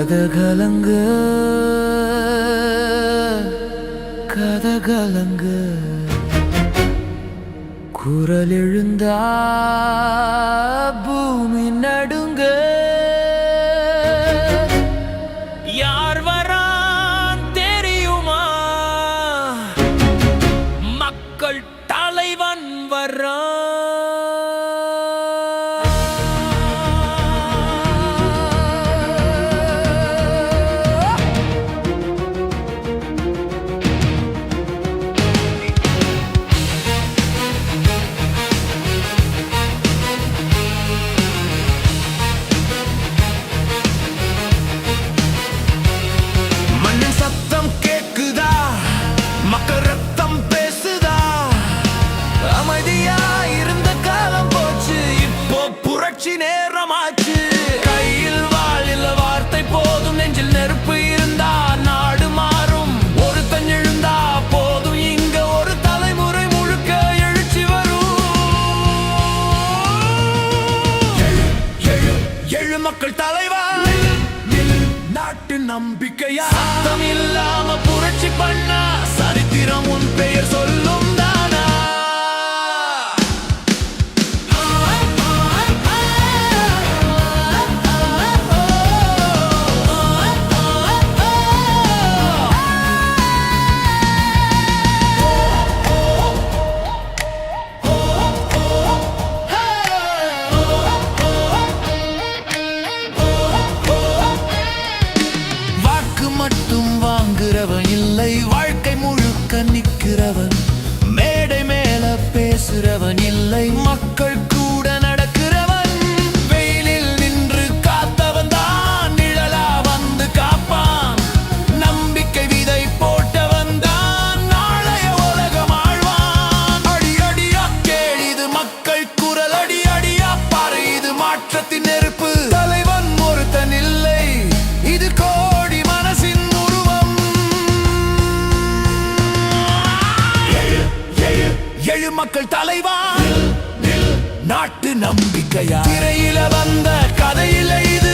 கதகலங்க கதகலங்க குரல் எழுந்தா பூமி நடுங்க யார் வரான் தெரியுமா மக்கள் தலைவன் வரான் நேரமாச்சு கையில் வாழில் வார்த்தை போதும் நெஞ்சில் நெருப்பு இருந்தா நாடு மாறும் ஒருத்தன் எழுந்தா போதும் இங்க ஒரு தலைமுறை முழுக்க எழுச்சி வரும் எழு மக்கள் தலைவா நாட்டு நம்பிக்கையா சத்தம் இல்லாம புரட்சி பண்ண சரித்திரம் உன் பெயர் சொல்லும் மட்டும் வாங்குறவன் இல்லை வாழ்க்கை முழுக்க நிக்கிறவன் மேடை மேல பேசுறவன் இல்லை மக்கள் கூட நடக்கிறவன் வெயிலில் நின்று காத்தவன் தான் நிழலா வந்து காப்பான் நம்பிக்கை விதை போட்டவன் தான் நாளைய உலகம் ஆழ்வான் அடி அடியா கேளிது மக்கள் குரல் அடி அடியா பாரு இது மாற்றத்தின் நெருப்பு தலைவன் ஒருத்தன் இல்லை இது எழு மக்கள் தலைவா நாட்டு நம்பிக்கையா திரையில வந்த கதையில இது